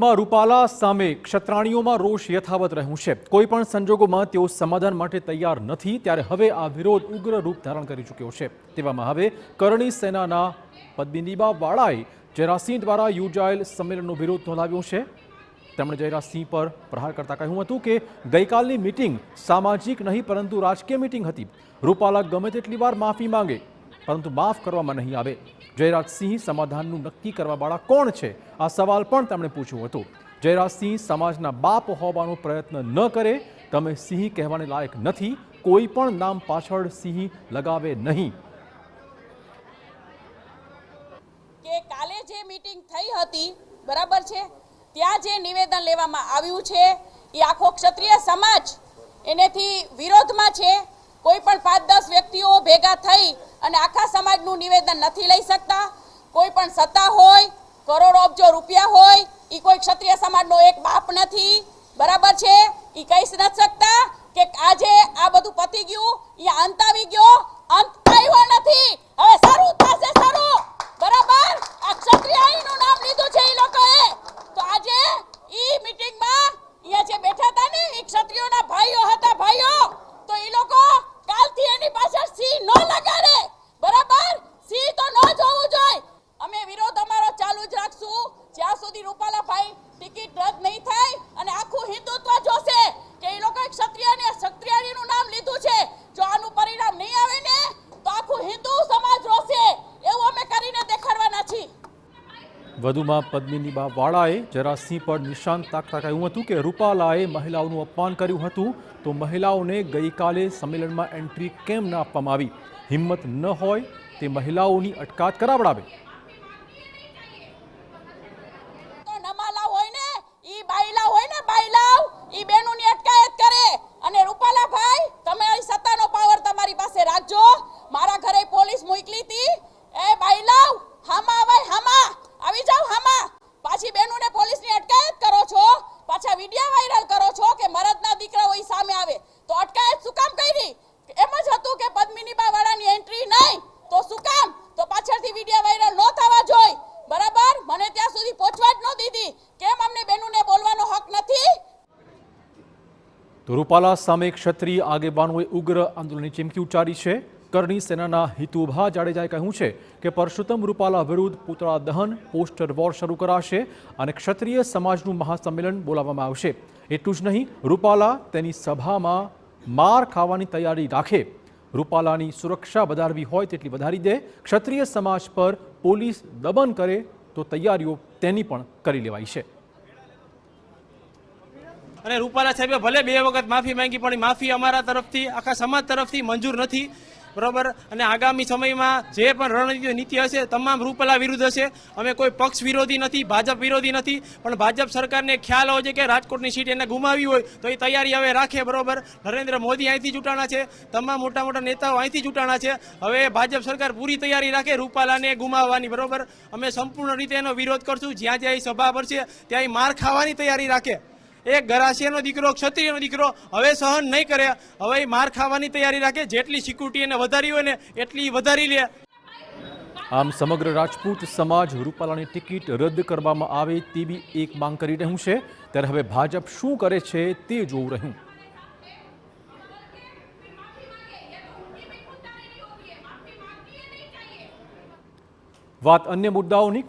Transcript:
વિરોધમાં રૂપાલા સામે ક્ષત્રાણીઓમાં રોષ યથાવત રહ્યું છે। કોઈ પણ સંજોગોમાં તેઓ સમાધાન માટે તૈયાર નથી, ત્યારે હવે આ વિરોધ ઉગ્ર રૂપ ધારણ કરી ચૂક્યો છે। તેવામાં હવે કરણી સેનાના પદ્મિનીબા વાળાએ જયરાજસિંહ દ્વારા યોજાયેલ સંમેલનનો વિરોધ નોંધાવ્યો છે। તેમણે જયરાજસિંહ પર પ્રહાર કરતા કહ્યું હતું કે ગઈકાલની મીટિંગ સામાજિક નહીં પરંતુ રાજકીય મીટિંગ હતી। રૂપાલા ગમે તેટલી વાર માફી માંગે પરંતુ માફ કરવામાં નહીં આવે। જયરાજસિંહ સમાધાનનું નક્કી કરવાવાળા કોણ છે, આ સવાલ પણ તેમણે પૂછ્યો હતો। જયરાજસિંહ સમાજના બાપ હોવાનો પ્રયત્ન ન કરે। તમે સિંહ કહેવાને લાયક નથી। કોઈ પણ નામ પાછળ સિંહ લગાવે નહીં। કે કાલે જે મીટિંગ થઈ હતી બરાબર છે, ત્યાં જે નિવેદન લેવામાં આવ્યું છે એ આખો ક્ષત્રિય સમાજ એનેથી વિરોધમાં છે। કોઈ પણ 5-10 વ્યક્તિઓ ભેગા થઈ અને આખા સમાજનું નિવેદન નથી લઈ શકતા। કોઈ પણ સત્તા હોય, કરોડો અબજો રૂપિયા હોય, એ કોઈ ક્ષત્રિય સમાજનો એક બાપ નથી, બરાબર છે। એ કહી નથી શકતા કે આજે આ બધું પતી ગયું, એ અંત આવી ગયો, અંત આવ્યો નથી, હવે શરૂ થશે શરૂ, બરાબર। આ ક્ષત્રિયનું નામ લીધું છે એ લોકોએ, તો આજે ઈ મીટિંગમાં અહીંયા જે બેઠા હતા ને એ ક્ષત્રિયોના ભાઈઓ હતા, ભાઈઓ, તો એ લોકો કાલથી એની પાછળ સી ન લગાડે, બરાબર। સી તો ન જ હોવું જોઈએ। અમે વિરોધ અમારો ચાલુ જ રાખશું જ્યાં સુધી રૂપાલા ભાઈ ટિકિટ રદ નહીં થાય અને આખું હિન્દુત્વ જોશે કે એ લોકોએ ક્ષત્રિયનું નામ લીધું છે। જો આનું પરિણામ નહીં આવે ને તો આખું હિન્દુ સમાજ રોશે, એવું અમે કરીને દેખાડવાના છીએ। વધુમાં પદ્મિનીબા વાળાએ જયરાજસિંહ પર નિશાન તાકતા કહ્યું હતું કે રૂપાલાએ મહિલાઓનું અપમાન કર્યું હતું, તો મહિલાઓને ગઈકાલે સંમેલનમાં એન્ટ્રી કેમ ન આપવામાં આવી? હિંમત ન હોય તે મહિલાઓની અટકાત કરાવડાવે। તો નમાલા હોય ને ઈ બાઈલા હોય ને બાઈલાવ, ઈ બેનોની અટકાયત કરે। અને રૂપાલા ભાઈ, તમે આ સત્તાનો પાવર તમારી પાસે રાખજો। મારા ઘરે પોલીસ મોકલી હતી, એ બાઈલાવ હામા આવાય, હામા આવી જાવ, હામા। પાછી બેનોને પોલીસની અટકાયત કરો છો, પાછા વિડિયો વાયરલ કરો છો કે મરદના દીકરાઓ ઈ સામે આવે, તો અટકાયત શું કામ કરી? એમ જ હતું કે પદ્મિનીબા વાળાની એન્ટ્રી નહીં, તો શું કામ? તો પાછળથી વિડિયો વાયરલ ન થવા જોઈએ, બરાબર। મને ત્યાં સુધી પહોંચવા જ ન દીધી, કેમ અમને બેનોને બોલવાનો હક નથી? તો રૂપાલા સામે ક્ષત્રિય આગેવાનોએ ઉગ્ર આંદોલનની ચીમકી ઉચ્ચારી છે। કરણી સેનાના હિતુભા જાડેજાએ કહ્યું છે કે પરસોત્તમ રૂપાલા વિરુદ્ધ પૂતળા દહન, પોસ્ટર વોર શરૂ કરાશે અને ક્ષત્રિય સમાજનું મહાસંમેલન બોલાવવામાં આવશે। એટલું જ નહીં, રૂપાલા તેની સભામાં માર ખાવાની તૈયારી રાખે। રૂપાલાની સુરક્ષા વધારવી હોય તેટલી વધારી દે। ક્ષત્રિય સમાજ પર પોલીસ દમન કરે તો તૈયારીઓ તેની પણ કરી લેવાઈ છે। અને રૂપાલા સાહેબે ભલે 2 વખત માફી માંગી, પણ માફી અમારા તરફથી, આખા સમાજ તરફથી મંજૂર નથી, બરોબર। અને આગામી સમયમાં જે પણ રણનીતિ નીતિ હશે તમામ રૂપાલા વિરુદ્ધ હશે। અમે કોઈ પક્ષ વિરોધી નથી, ભાજપ વિરોધી નથી, પણ ભાજપ સરકારને ખ્યાલ હોય છે કે રાજકોટની સીટ એને ગુમાવી હોય તો એ તૈયારી હવે રાખે, બરોબર। નરેન્દ્ર મોદી અહીંથી ચૂંટાણા છે, તમામ મોટા મોટા નેતાઓ અહીંથી ચૂંટાણા છે। હવે ભાજપ સરકાર પૂરી તૈયારી રાખે રૂપાલાને ગુમાવવાની, બરોબર। અમે સંપૂર્ણ રીતે એનો વિરોધ કરશું। જ્યાં જ્યાં સભા ભરશે ત્યાં માર ખાવાની તૈયારી રાખે। એક ગરાસિયાનો દીકરો, ક્ષત્રિયનો દીકરો હવે સહન નહીં કરે, હવે માર ખાવાની તૈયારી રાખે। જેટલી સિક્યુરિટી એને વધારી હોય ને એટલી વધારી લે। આમ સમગ્ર રાજપૂત સમાજ રૂપાલાની ટિકિટ રદ કરવામાં આવે તેવી એક માંગ કરી રહ્યું છે, ત્યારે હવે ભાજપ શું કરે છે તે જોવું રહ્યું। વાત અન્ય મુદ્દાઓની